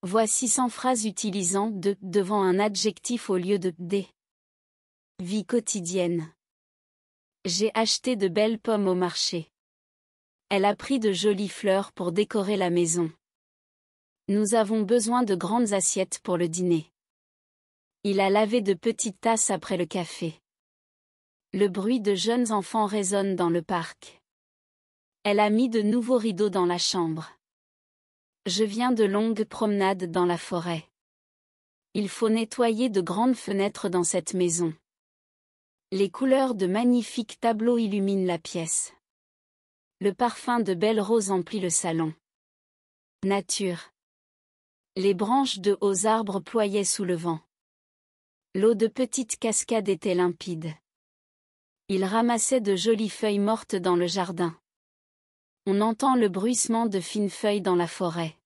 Voici 100 phrases utilisant de devant un adjectif au lieu de des. Vie quotidienne. J'ai acheté de belles pommes au marché. Elle a pris de jolies fleurs pour décorer la maison. Nous avons besoin de grandes assiettes pour le dîner. Il a lavé de petites tasses après le café. Le bruit de jeunes enfants résonne dans le parc. Elle a mis de nouveaux rideaux dans la chambre. Je viens de longues promenades dans la forêt. Il faut nettoyer de grandes fenêtres dans cette maison. Les couleurs de magnifiques tableaux illuminent la pièce. Le parfum de belles roses emplit le salon. Nature. Les branches de hauts arbres ployaient sous le vent. L'eau de petites cascades était limpide. Il ramassait de jolies feuilles mortes dans le jardin. On entend le bruissement de fines feuilles dans la forêt.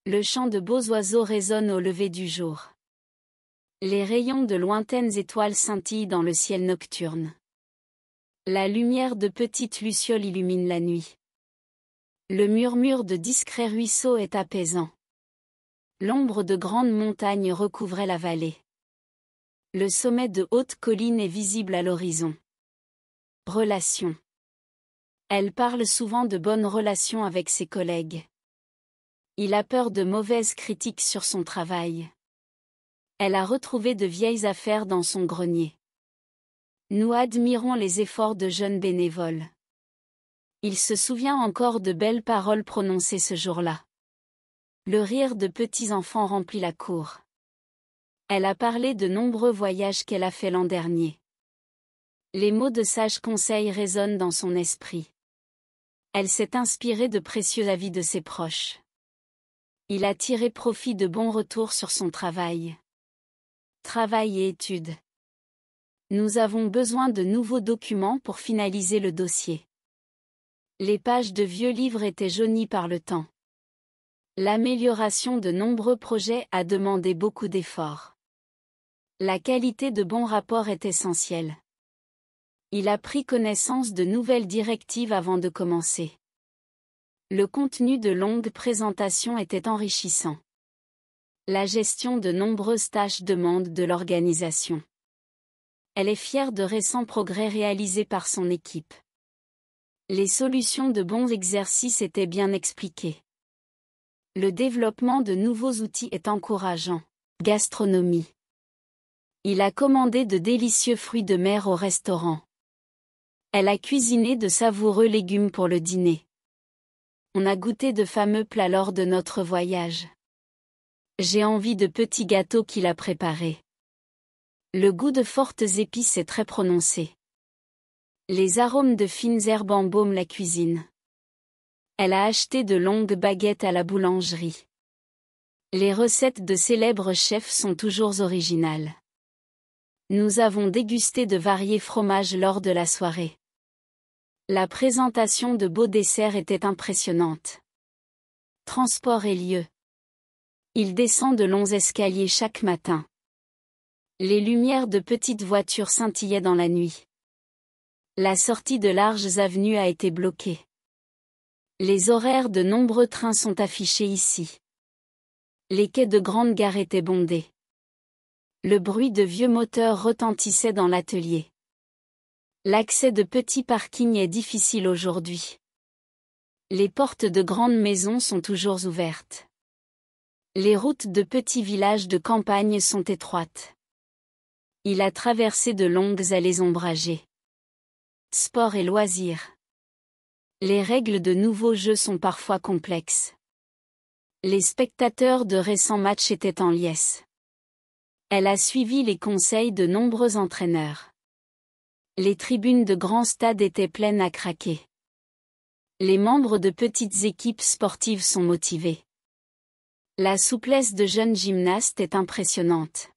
Le chant de beaux oiseaux résonne au lever du jour. Les rayons de lointaines étoiles scintillent dans le ciel nocturne. La lumière de petites lucioles illumine la nuit. Le murmure de discrets ruisseaux est apaisant. L'ombre de grandes montagnes recouvrait la vallée. Le sommet de hautes collines est visible à l'horizon. Relations. Elle parle souvent de bonnes relations avec ses collègues. Il a peur de mauvaises critiques sur son travail. Elle a retrouvé de vieilles affaires dans son grenier. Nous admirons les efforts de jeunes bénévoles. Il se souvient encore de belles paroles prononcées ce jour-là. Le rire de petits enfants remplit la cour. Elle a parlé de nombreux voyages qu'elle a fait l'an dernier. Les mots de sages conseils résonnent dans son esprit. Elle s'est inspirée de précieux avis de ses proches. Il a tiré profit de bons retours sur son travail. Travail et études. Nous avons besoin de nouveaux documents pour finaliser le dossier. Les pages de vieux livres étaient jaunies par le temps. L'amélioration de nombreux projets a demandé beaucoup d'efforts. La qualité de bons rapports est essentielle. Il a pris connaissance de nouvelles directives avant de commencer. Le contenu de longues présentations était enrichissant. La gestion de nombreuses tâches demande de l'organisation. Elle est fière de récents progrès réalisés par son équipe. Les solutions de bons exercices étaient bien expliquées. Le développement de nouveaux outils est encourageant. Gastronomie. Il a commandé de délicieux fruits de mer au restaurant. Elle a cuisiné de savoureux légumes pour le dîner. On a goûté de fameux plats lors de notre voyage. J'ai envie de petits gâteaux qu'il a préparés. Le goût de fortes épices est très prononcé. Les arômes de fines herbes embaument la cuisine. Elle a acheté de longues baguettes à la boulangerie. Les recettes de célèbres chefs sont toujours originales. Nous avons dégusté de variés fromages lors de la soirée. La présentation de beaux desserts était impressionnante. Transport et lieu. Il descend de longs escaliers chaque matin. Les lumières de petites voitures scintillaient dans la nuit. La sortie de larges avenues a été bloquée. Les horaires de nombreux trains sont affichés ici. Les quais de grandes gares étaient bondés. Le bruit de vieux moteurs retentissait dans l'atelier. L'accès de petits parkings est difficile aujourd'hui. Les portes de grandes maisons sont toujours ouvertes. Les routes de petits villages de campagne sont étroites. Il a traversé de longues allées ombragées. Sport et loisirs. Les règles de nouveaux jeux sont parfois complexes. Les spectateurs de récents matchs étaient en liesse. Elle a suivi les conseils de nombreux entraîneurs. Les tribunes de grands stades étaient pleines à craquer. Les membres de petites équipes sportives sont motivés. La souplesse de jeunes gymnastes est impressionnante.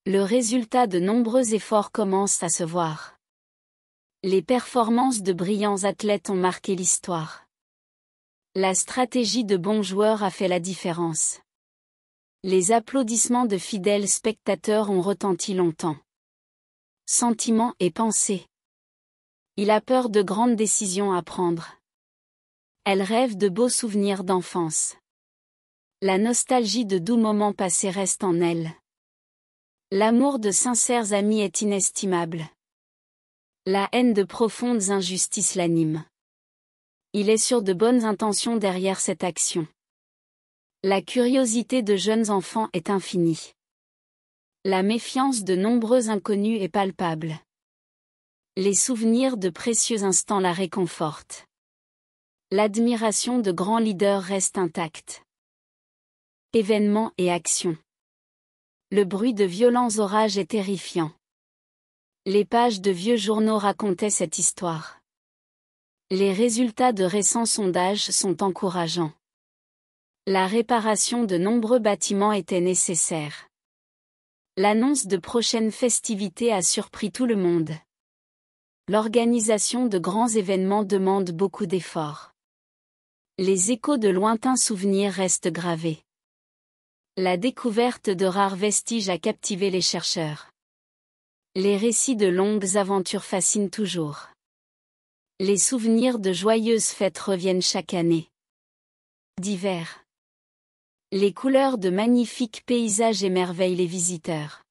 Le résultat de nombreux efforts commence à se voir. Les performances de brillants athlètes ont marqué l'histoire. La stratégie de bons joueurs a fait la différence. Les applaudissements de fidèles spectateurs ont retenti longtemps. Sentiments et pensées. Il a peur de grandes décisions à prendre. Elle rêve de beaux souvenirs d'enfance. La nostalgie de doux moments passés reste en elle. L'amour de sincères amis est inestimable. La haine de profondes injustices l'anime. Il est sûr de bonnes intentions derrière cette action. La curiosité de jeunes enfants est infinie. La méfiance de nombreux inconnus est palpable. Les souvenirs de précieux instants la réconfortent. L'admiration de grands leaders reste intacte. Événements et actions. Le bruit de violents orages est terrifiant. Les pages de vieux journaux racontaient cette histoire. Les résultats de récents sondages sont encourageants. La réparation de nombreux bâtiments était nécessaire. L'annonce de prochaines festivités a surpris tout le monde. L'organisation de grands événements demande beaucoup d'efforts. Les échos de lointains souvenirs restent gravés. La découverte de rares vestiges a captivé les chercheurs. Les récits de longues aventures fascinent toujours. Les souvenirs de joyeuses fêtes reviennent chaque année. D'hiver. Les couleurs de magnifiques paysages émerveillent les visiteurs.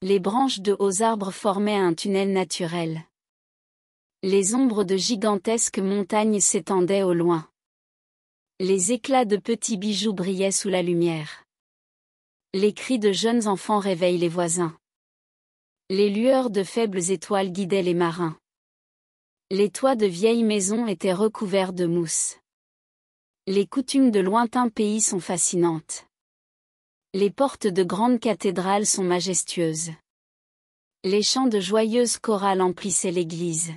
Les branches de hauts arbres formaient un tunnel naturel. Les ombres de gigantesques montagnes s'étendaient au loin. Les éclats de petits bijoux brillaient sous la lumière. Les cris de jeunes enfants réveillent les voisins. Les lueurs de faibles étoiles guidaient les marins. Les toits de vieilles maisons étaient recouverts de mousse. Les coutumes de lointains pays sont fascinantes. Les portes de grandes cathédrales sont majestueuses. Les chants de joyeuses chorales emplissaient l'église.